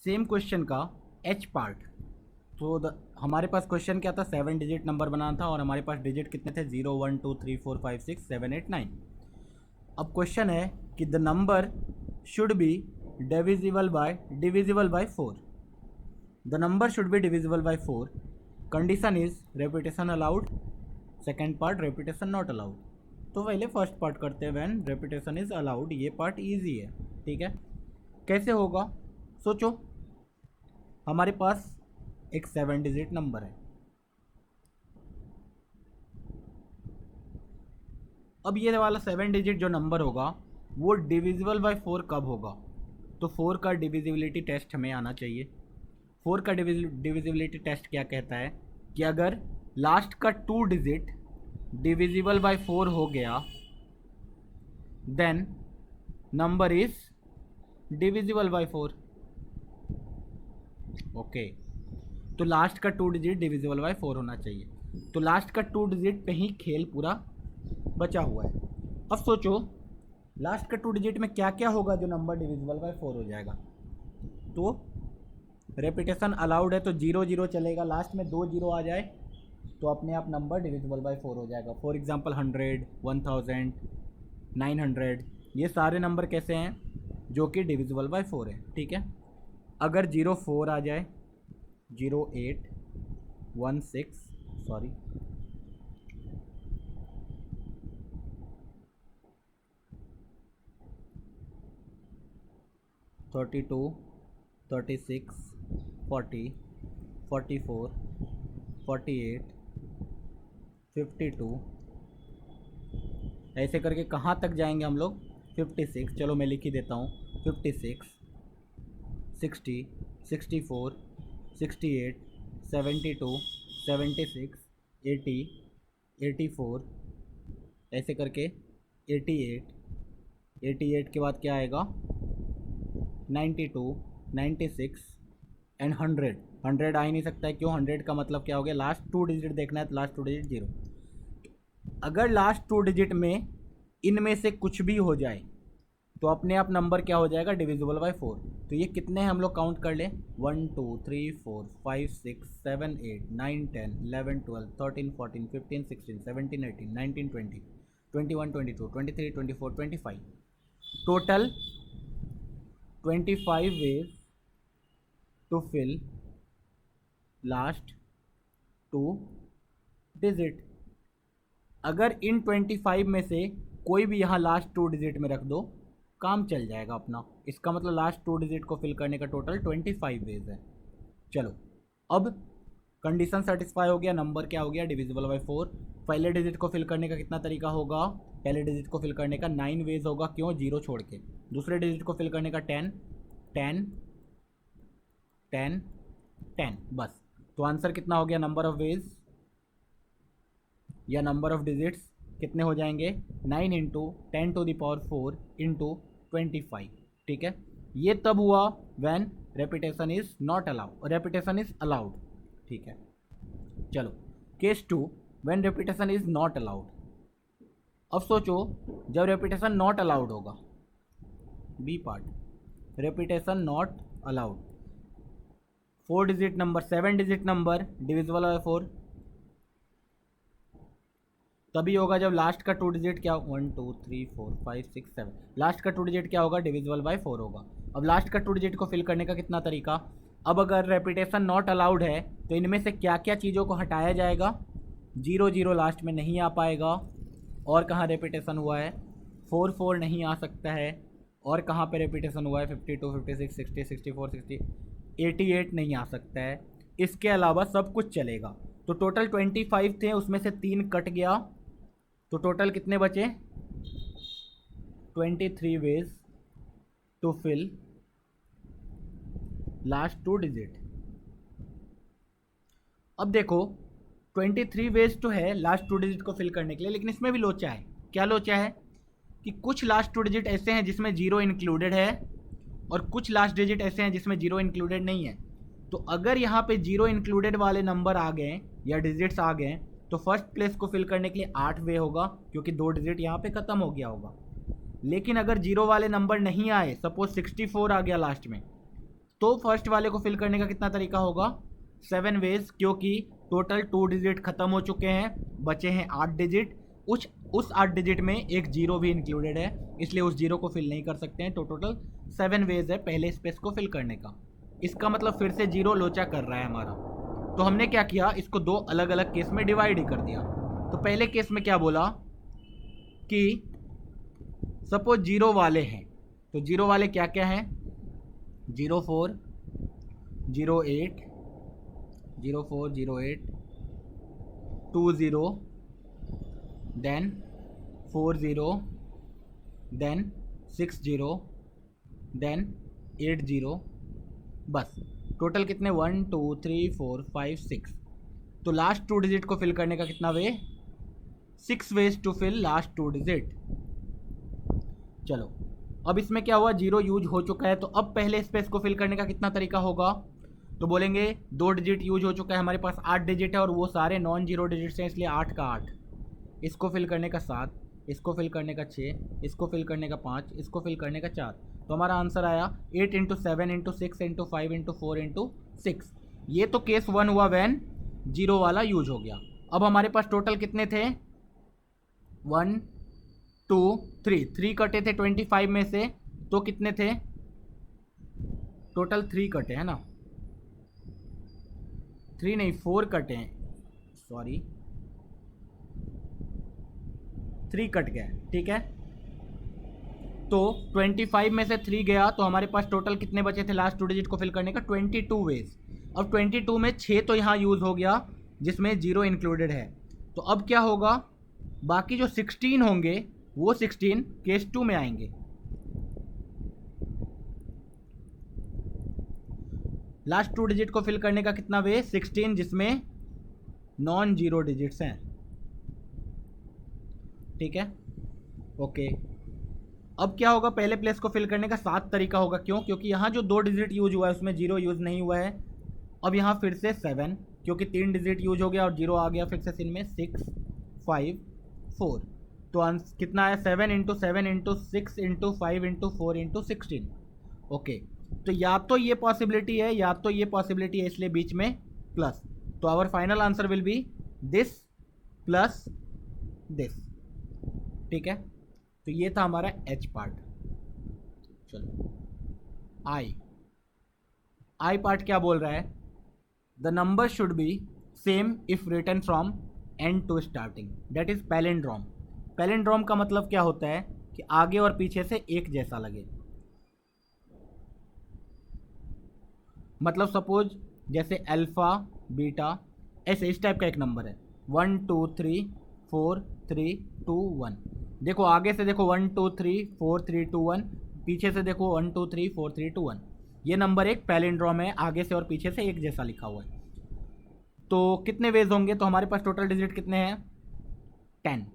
Same question का H part. तो हमारे पास क्वेश्चन क्या था, 7 डिजिट नंबर बनाना था और हमारे पास डिजिट कितने थे, 0 1 2 3 4 5 6 7 8 9। अब क्वेश्चन है कि the number should B divisible by 4। The number should B divisible by 4। Condition is repetition allowed. Second part repetition not allowed. तो पहले फर्स्ट पार्ट करते हैं, व्हेन रेपिटेशन इज अलाउड। ये पार्ट इजी है, ठीक है। कैसे होगा, सोचो। हमारे पास एक 7 डिजिट नंबर है। अब ये वाला 7 डिजिट जो नंबर होगा वो डिविजिबल बाय 4 कब होगा, तो 4 का डिविजिबिलिटी टेस्ट हमें आना चाहिए। 4 का डिविजिबिलिटी टेस्ट क्या कहता है कि अगर लास्ट का 2 डिजिट डिविजिबल बाय 4 हो गया then number is divisible by 4। Okay, तो लास्ट का 2 डिजिट डिविजिबल बाय 4 होना चाहिए। तो लास्ट का 2 डिजिट पे ही खेल पूरा बचा हुआ है। अब सोचो लास्ट का 2 डिजिट में क्या क्या होगा जो नंबर डिविजिबल बाय 4 हो जाएगा। तो रेपिटेशन अलाउड है तो 0 0 चलेगा, लास्ट में 2 0 आ जाए तो अपने आप नंबर डिविजिबल बाय 4 हो जाएगा। फॉर एग्जांपल 100, 1000, 900, ये सारे नंबर कैसे हैं, जो कि डिविजिबल बाय 4 है, ठीक है। अगर 0 4 आ जाए, 0 8 1 6 सॉरी 32 36 40 44 48 52, ऐसे करके कहाँ तक जाएंगे हम लोग, 56। चलो मैं लिख ही देता हूँ, 56 60 64 68 72 76 80 84, ऐसे करके 88 88 के बाद क्या आएगा, 92 96 एंड 100। 100 आ ही नहीं सकता है, क्यों, 100 का मतलब क्या हो गया, लास्ट 2 डिजिट देखना है तो लास्ट 2 डिजिट 0। अगर लास्ट 2 डिजिट में इनमें से कुछ भी हो जाए तो अपने आप नंबर क्या हो जाएगा, डिविजिबल बाय 4। तो ये कितने हैं हम लोग काउंट कर लें, 1 2 3 4 5 6 7 8 9 10 11 12 13 14 15 16 17 18 19 20 21 22 23 24 25, total 25 ways to fill last 2 digit. अगर इन 25 में से कोई भी यहाँ लास्ट 2 डिजिट में रख दो, काम चल जाएगा अपना। इसका मतलब लास्ट 2 डिजिट को फिल करने का टोटल 25 वेज है। चलो अब कंडीशन सेटिस्फाई हो गया, नंबर क्या हो गया, डिविजिबल बाय 4। पहले डिजिट को फिल करने का कितना तरीका होगा, पहले डिजिट को फिल करने का 9 वेज होगा, क्यों, 0 छोड़ के। दूसरे डिजिट को फिल करने का 10 10 10 10, बस। तो आंसर कितना हो गया, नंबर ऑफ वेज या नंबर ऑफ डिजिट्स कितने हो जाएंगे, 9 into 10 to the power 4 into 25, ठीक है। ये तब हुआ when repetition is not allowed, repetition is allowed, ठीक है। चलो case 2, when repetition is not allowed. अब सोचो जब रेपिटेशन नॉट अलाउड होगा, B part, repetition not allowed, 4 digit number, 7 digit number divisible by 4 तभी होगा जब लास्ट का 2 डिजिट क्या, 1 2 3 4 5 6 7, लास्ट का 2 डिजिट क्या होगा, डिविजिबल बाय 4 होगा। अब लास्ट का 2 डिजिट को फिल करने का कितना तरीका, अब अगर रेपिटेशन नॉट अलाउड है तो इनमें से क्या क्या चीज़ों को हटाया जाएगा, 0 0 लास्ट में नहीं आ पाएगा, और कहाँ रेपिटेशन हुआ है, 4 4 नहीं आ सकता है, और कहाँ पे रेपिटेशन हुआ है, 52 56 60 64 60 88 नहीं आ सकता है। इसके अलावा सब कुछ चलेगा। तो टोटल 25 थे, उसमें से 3 कट गया, तो टोटल कितने बचे, 23 ways to fill last 2 digit. अब देखो 23 वेज तो है लास्ट 2 डिजिट को फिल करने के लिए, लेकिन इसमें भी लोचा है। क्या लोचा है कि कुछ लास्ट 2 डिजिट ऐसे हैं जिसमें 0 इंक्लूडेड है, और कुछ लास्ट डिजिट ऐसे हैं जिसमें 0 इंक्लूडेड नहीं है। तो अगर यहाँ पे 0 इंक्लूडेड वाले नंबर आ गए या डिजिट्स आ गए तो फर्स्ट प्लेस को फिल करने के लिए 8 वे होगा, क्योंकि 2 डिजिट यहाँ पे ख़त्म हो गया होगा। लेकिन अगर 0 वाले नंबर नहीं आए, सपोज 64 आ गया लास्ट में, तो फर्स्ट वाले को फिल करने का कितना तरीका होगा, 7 वेज, क्योंकि टोटल 2 डिजिट खत्म हो चुके हैं, बचे हैं 8 डिजिट। उस 8 डिजिट में एक जीरो भी इंक्लूडेड है, इसलिए उस जीरो को फिल नहीं कर सकते हैं। तो टोटल 7 वेज है पहले स्पेस को फिल करने का। इसका मतलब फिर से जीरो लोचा कर रहा है हमारा। तो हमने क्या किया, इसको दो अलग अलग केस में डिवाइड ही कर दिया। तो पहले केस में क्या बोला कि सपोज जीरो वाले हैं, तो जीरो वाले क्या क्या हैं, 04 08 04 08 20 देन 40 देन 60 देन 80, बस टोटल कितने 1 2 3 4 5 6। तो लास्ट 2 डिजिट को फिल करने का कितना way, 6 ways to fill last 2 digit. चलो अब इसमें क्या हुआ, जीरो यूज हो चुका है, तो अब पहले स्पेस को फिल करने का कितना तरीका होगा, तो बोलेंगे 2 डिजिट यूज हो चुका है, हमारे पास 8 डिजिट है और वो सारे नॉन जीरो डिजिट्स हैं, इसलिए 8 का 8, इसको फिल करने का 7, इसको फिल करने का 6, इसको फिल करने का 5, इसको फिल करने का 4। तो हमारा आंसर आया 8 into 7 into 6 into 5 into 4 into 6। ये तो केस 1 हुआ वैन जीरो वाला यूज हो गया। अब हमारे पास टोटल कितने थे, 1 2 3 कटे थे 25 में से, तो कितने थे टोटल, 3 कटे हैं ना, 3 नहीं 4 कटे हैं, सॉरी 3 कट गए, ठीक है। तो 25 में से 3 गया, तो हमारे पास टोटल कितने बचे थे लास्ट 2 डिजिट को फिल करने का, 22 वेज। अब 22 में 6 तो यहाँ यूज़ हो गया जिसमें जीरो इंक्लूडेड है। तो अब क्या होगा, बाकी जो 16 होंगे वो 16 केस 2 में आएंगे। लास्ट 2 डिजिट को फिल करने का कितना वे, 16 जिसमें नॉन जीरो डिजिट्स हैं, ठीक है, ओके। अब क्या होगा, पहले प्लेस को फिल करने का 7 तरीका होगा, क्यों, क्योंकि यहाँ जो 2 डिजिट यूज हुआ है उसमें जीरो यूज नहीं हुआ है। अब यहाँ फिर से 7, क्योंकि 3 डिजिट यूज हो गया और जीरो आ गया, फिर से इनमें 6 5 4। तो आंसर कितना है, 7 into 7 into 6 into 5 into 4 into 16, okay. तो या तो ये पॉसिबिलिटी है या तो ये पॉसिबिलिटी है, इसलिए बीच में प्लस। तो our final answer will be this plus this, ठीक है। तो ये था हमारा एच पार्ट। चलो आई पार्ट क्या बोल रहा है, the number should be same if written from end to starting, that is palindrome. Palindrome का मतलब क्या होता है कि आगे और पीछे से एक जैसा लगे। मतलब सपोज जैसे अल्फा बीटा ऐसे इस टाइप का एक नंबर है, 1 2 3 4 3 2 1। देखो आगे से देखो 1 2 3 4 3 2 1, पीछे से देखो 1 2 3 4 3 2 1। ये नंबर एक पैलिंड्रोम है, आगे से और पीछे से एक जैसा लिखा हुआ है। तो कितने वेज होंगे, तो हमारे पास टोटल डिजिट कितने हैं, 10।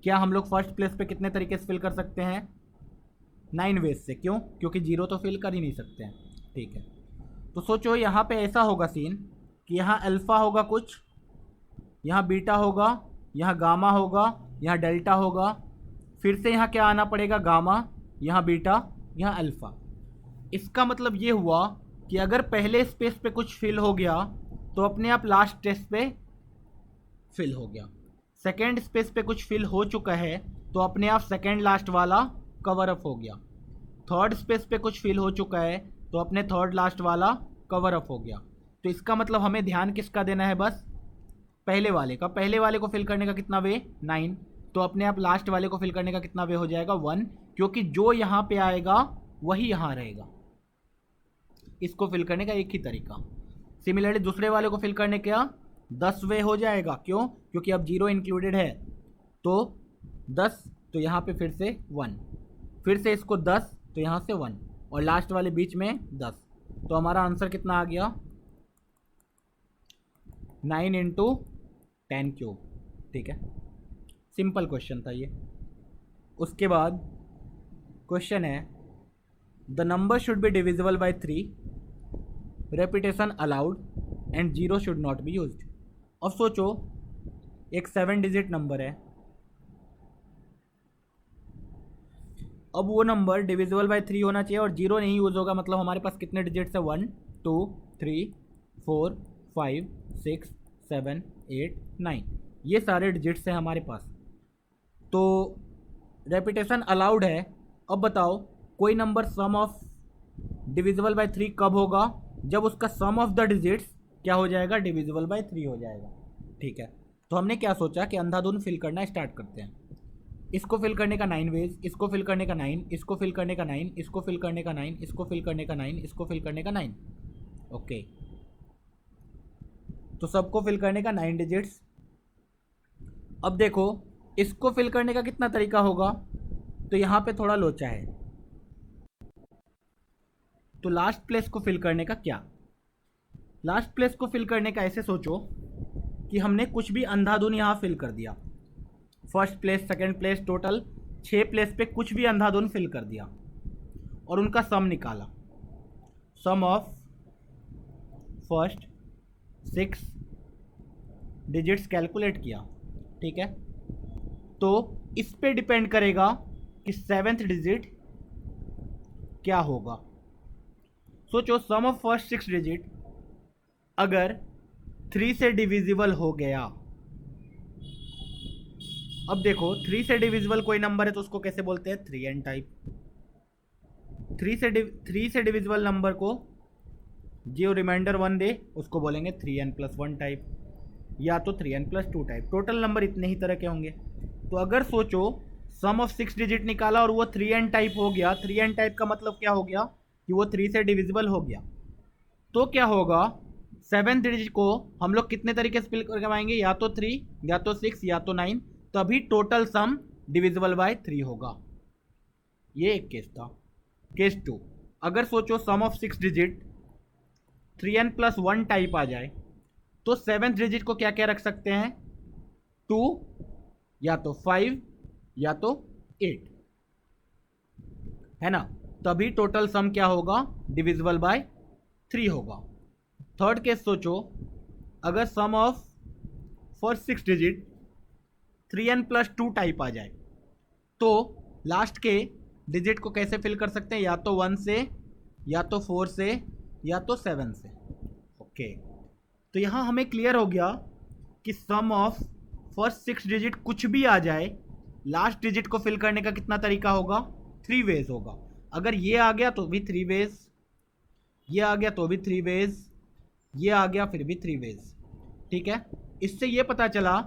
क्या हम लोग फर्स्ट प्लेस पे कितने तरीके से फिल कर सकते हैं, 9 वेज से, क्यों, क्योंकि जीरो तो फिल कर ही नहीं सकते हैं, ठीक है। तो सोचो यहाँ पे ऐसा होगा सीन कि यहाँ अल्फ़ा होगा कुछ, यहाँ बीटा होगा, यहाँ गामा होगा, यहाँ डेल्टा होगा, फिर से यहाँ क्या आना पड़ेगा, गामा, यहाँ बीटा, यहाँ अल्फ़ा। इसका मतलब ये हुआ कि अगर पहले स्पेस पे कुछ फिल हो गया तो अपने आप लास्ट टेस्ट पे फिल हो गया। सेकेंड स्पेस पे कुछ फिल हो चुका है तो अपने आप सेकेंड लास्ट वाला कवर अप हो गया। थर्ड स्पेस पे कुछ फिल हो चुका है तो अपने थर्ड लास्ट वाला कवर अप हो गया। तो इसका मतलब हमें ध्यान किसका देना है, बस पहले वाले का। पहले वाले को फिल करने का कितना वे, 9, तो अपने आप लास्ट वाले को फिल करने का कितना वे हो जाएगा, 1, क्योंकि जो यहाँ पे आएगा वही यहाँ रहेगा। इसको फिल करने का एक ही तरीका। सिमिलरली दूसरे वाले को फिल करने का 10 वे हो जाएगा, क्यों, क्योंकि अब जीरो इंक्लूडेड है, तो 10, तो यहाँ पे फिर से 1, फिर से इसको 10, तो यहाँ से 1, और लास्ट वाले बीच में 10। तो हमारा आंसर कितना आ गया, 9 इंटू 10 क्यूब, ठीक है। सिंपल क्वेश्चन था ये। उसके बाद क्वेश्चन है, the number should B divisible by 3, repetition allowed and zero should not be used. अब सोचो एक 7 डिजिट नंबर है, अब वो नंबर डिविजिबल बाय 3 होना चाहिए और 0 नहीं यूज़ होगा, मतलब हमारे पास कितने डिजिट्स है 1 2 3 4 5 6 7 8 9, ये सारे डिजिट्स हैं हमारे पास। तो रेपिटेशन अलाउड है। अब बताओ कोई number sum of divisible by 3 कब होगा? जब उसका सम ऑफ द डिजिट्स क्या हो जाएगा? डिविजिबल बाय 3 हो जाएगा। ठीक है, तो हमने क्या सोचा कि अंधाधुन फिल करना स्टार्ट करते हैं। इसको फिल करने का 9 वेज, इसको फिल करने का 9, इसको फिल करने का 9, इसको फिल करने का 9, इसको फिल करने का 9, इसको फिल करने का 9। ओके, तो सबको फिल करने का 9 डिजिट्स। अब देखो इसको फिल करने का कितना तरीका होगा, तो यहाँ पे थोड़ा लोचा है। तो लास्ट प्लेस को फिल करने का क्या? लास्ट प्लेस को फिल करने का ऐसे सोचो कि हमने कुछ भी अंधाधुन यहाँ फिल कर दिया। First place, second place, total 6 place पे कुछ भी अंधाधुन फिल कर दिया और उनका सम निकाला। सम ऑफ फर्स्ट 6 डिजिट्स कैलकुलेट किया। ठीक है, तो इस पे डिपेंड करेगा कि 7th डिजिट क्या होगा। सोचो सम ऑफ फर्स्ट 6 डिजिट अगर 3 से डिविजिबल हो गया। अब देखो 3 से डिविजिबल कोई नंबर है तो उसको कैसे बोलते हैं? 3n type. 3 से डिविजिबल नंबर को जो रिमाइंडर 1 दे उसको बोलेंगे 3n+1 टाइप, या तो 3n+2 टाइप। टोटल नंबर इतने ही तरह के होंगे। तो अगर सोचो सम ऑफ 6 डिजिट निकाला और वो 3n टाइप हो गया, 3n टाइप का मतलब क्या हो गया कि वो 3 से डिविजिबल हो गया, तो क्या होगा 7th डिजिट को हम लोग कितने तरीके से फिल करवाएंगे? या तो 3, या तो 6, या तो 9, तभी टोटल सम डिविजिबल बाय 3 होगा। ये एक केस था। केस 2, अगर सोचो सम ऑफ 6 डिजिट 3n+1 टाइप आ जाए तो 7th डिजिट को क्या क्या रख सकते हैं? 2, या तो 5, या तो 8, है ना? तभी टोटल सम क्या होगा? डिविजिबल बाय 3 होगा। थर्ड केस सोचो, अगर sum of first 6 digit 3n+2 type आ जाए तो लास्ट के डिजिट को कैसे फिल कर सकते हैं? या तो 1 से, या तो 4 से, या तो 7 से। ओके, तो यहाँ हमें क्लियर हो गया कि सम ऑफ फर्स्ट 6 डिजिट कुछ भी आ जाए, लास्ट डिजिट को फिल करने का कितना तरीका होगा? 3 वेज होगा। अगर ये आ गया तो भी 3 वेज, ये आ गया तो भी 3 वेज, ये आ गया फिर भी 3 वेज। ठीक है, इससे ये पता चला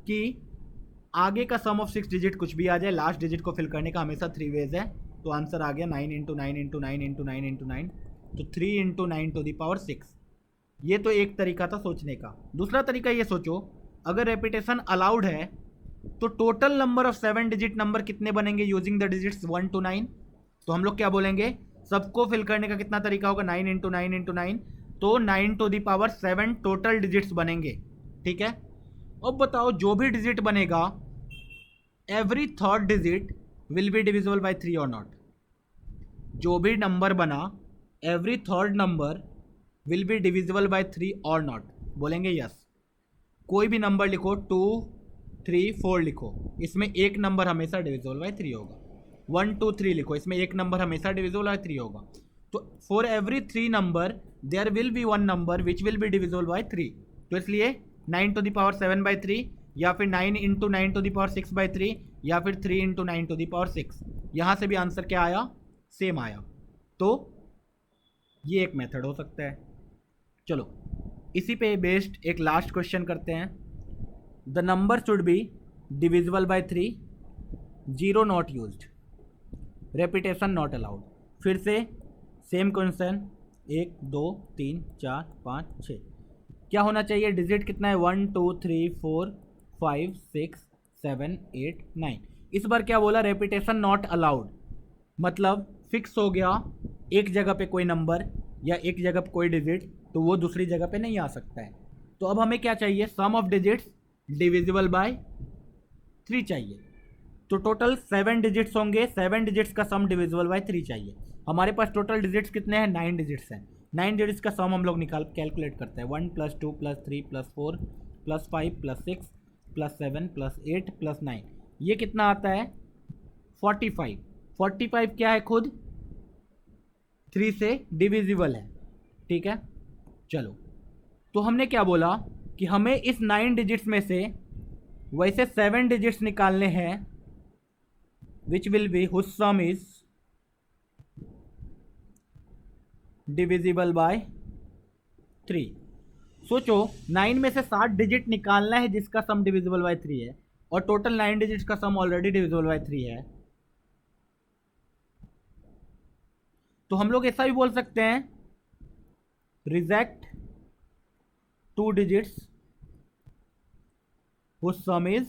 कि आगे का सम ऑफ 6 डिजिट कुछ भी आ जाए, लास्ट डिजिट को फिल करने का हमेशा 3 वेज है। तो आंसर आ गया 9 × 9 × 9 × 9 × 9, तो 3 × 9⁶। ये तो एक तरीका था सोचने का। दूसरा तरीका ये सोचो, अगर रेपिटेशन अलाउड है तो total number of 7 digit number कितने बनेंगे यूजिंग द डिजिट्स 1 to 9? तो हम लोग क्या बोलेंगे? सबको फिल करने का कितना तरीका होगा? 9 × 9 × 9, तो 9⁷ टोटल डिजिट्स बनेंगे। ठीक है, अब बताओ जो भी डिजिट बनेगा every third digit will be divisible by 3 और नॉट? जो भी नंबर बना every third number will be divisible by 3 और नॉट? बोलेंगे यस। कोई भी नंबर लिखो, 2 3 4 लिखो, इसमें एक नंबर हमेशा डिविजिबल बाय 3 होगा। 1 2 3 लिखो, इसमें एक नंबर हमेशा डिविजिबल बाय 3 होगा। तो for every 3 number there will be 1 number which will be divisible by 3। तो इसलिए 9⁷ या फिर 9 × 9⁶/3, या फिर 3 × 9⁶। यहाँ से भी आंसर क्या आया? सेम आया। तो ये एक मेथड हो सकता है। चलो इसी पे बेस्ड एक लास्ट क्वेश्चन करते हैं। The number should B divisible by 3, 0 not used, repetition not allowed. फिर से सेम क्वेश्चन, 1 2 3 4 5 6, क्या होना चाहिए? डिजिट कितना है? 1 2 3 4 5 6 7 8 9। इस बार क्या बोला? रेपिटेशन नॉट अलाउड, मतलब फिक्स हो गया एक जगह पे कोई नंबर या एक जगह पे कोई डिजिट, तो वो दूसरी जगह पे नहीं आ सकता है। तो अब हमें क्या चाहिए? सम ऑफ डिजिट्स डिविजिबल बाय 3 चाहिए। तो टोटल 7 डिजिट्स होंगे, 7 डिजिट्स का सम डिविजिबल बाय 3 चाहिए। हमारे पास टोटल डिजिट्स कितने हैं? 9 डिजिट्स हैं। 9 डिजिट्स का सम हम लोग कैलकुलेट करते हैं। 1 + 2 + 3 + 4 + 5 + 6 + 7 + 8 + 9, ये कितना आता है? 45। 45 क्या है, खुद 3 से डिविजिबल है, ठीक है। चलो, तो हमने क्या बोला कि हमें इस 9 डिजिट्स में से वैसे 7 डिजिट्स निकालने हैं, which will be whose sum is divisible by 3। सोचो 9 में से 7 डिजिट निकालना है जिसका सम डिविजिबल बाय 3 है, और टोटल 9 डिजिट्स का सम ऑलरेडी डिविजिबल बाय 3 है। तो हम लोग ऐसा भी बोल सकते हैं, reject 2 digits whose sum is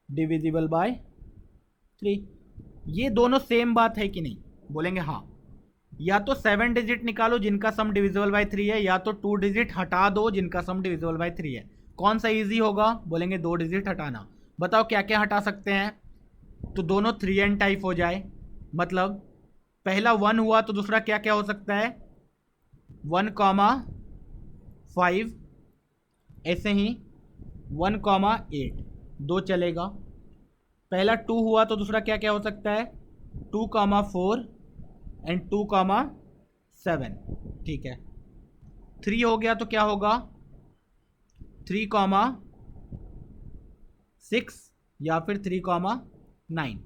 divisible by 3। ये दोनों सेम बात है कि नहीं, बोलेंगे हाँ। या तो 7 डिजिट निकालो जिनका सम डिविजिबल बाय 3 है, या तो 2 डिजिट हटा दो जिनका सम डिविजिबल बाय 3 है। कौन सा इजी होगा, बोलेंगे 2 डिजिट हटाना। बताओ क्या क्या हटा सकते हैं। तो दोनों 3n टाइप हो जाए, मतलब पहला 1 हुआ तो दूसरा क्या क्या हो सकता है, 1,5, ऐसे ही 1,8, 2 चलेगा। पहला 2 हुआ तो दूसरा क्या क्या हो सकता है, 2,4 एंड 2,7, ठीक है। 3 हो गया तो क्या होगा, 3,6 या फिर 3,9,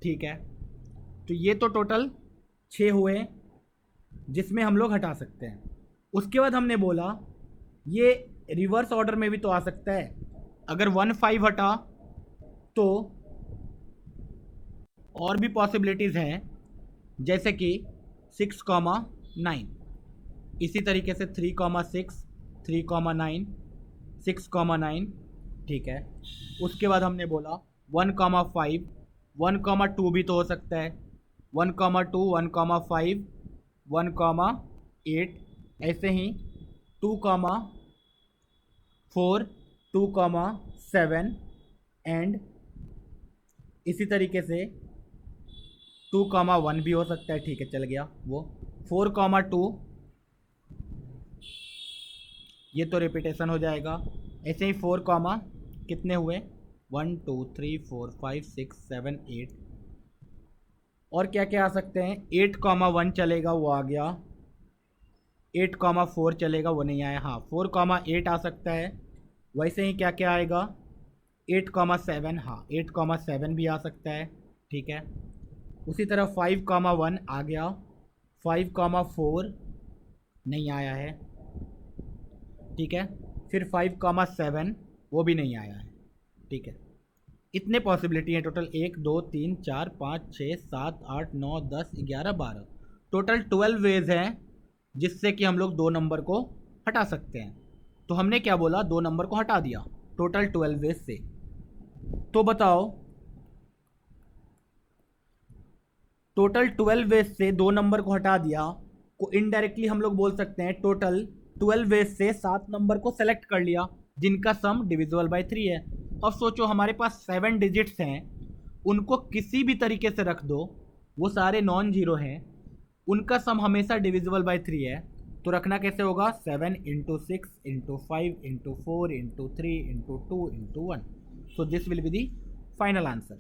ठीक है। तो ये तो टोटल 6 हुए जिसमें हम लोग हटा सकते हैं। उसके बाद हमने बोला ये रिवर्स ऑर्डर में भी तो आ सकता है। अगर 1,5 हटा तो और भी पॉसिबिलिटीज़ हैं, जैसे कि 6,9, इसी तरीके से 3,6, 3,9, 6,9, ठीक है। उसके बाद हमने बोला 1,5, 1,2 भी तो हो सकता है, 1,2, 1,5, 1,8, ऐसे ही 2,4, 2,7 एंड इसी तरीके से 2,1 भी हो सकता है, ठीक है, चल गया वो। 4,2, ये तो रिपीटेशन हो जाएगा। ऐसे ही 4, कितने हुए, 1 2 3 4 5 6 7 8, और क्या क्या आ सकते हैं, 8,1 चलेगा, वो आ गया। 8,4 चलेगा, वो नहीं आया। हाँ, 4,8 आ सकता है। वैसे ही क्या क्या आएगा, 8,7, हाँ 8,7 भी आ सकता है, ठीक है। उसी तरह 5,1 आ गया, 5,4 नहीं आया है, ठीक है। फिर 5,7 वो भी नहीं आया है, ठीक है। इतने पॉसिबिलिटी हैं टोटल, 1 2 3 4 5 6 7 8 9 10 11 12, टोटल 12 वेज हैं जिससे कि हम लोग 2 नंबर को हटा सकते हैं। तो हमने क्या बोला, 2 नंबर को हटा दिया टोटल 12 वेज से। तो बताओ, टोटल 12 वेज से 2 नंबर को हटा दिया, को इनडायरेक्टली हम लोग बोल सकते हैं टोटल 12 वेज से 7 नंबर को सेलेक्ट कर लिया जिनका सम डिविजिबल बाय 3 है। अब सोचो हमारे पास 7 डिजिट्स हैं, उनको किसी भी तरीके से रख दो, वो सारे नॉन जीरो हैं, उनका सम हमेशा डिविजिबल बाय 3 है। तो रखना कैसे होगा, 7 × 6 × 5 × 4 × 3 × 2 × 1। So this will be the final answer.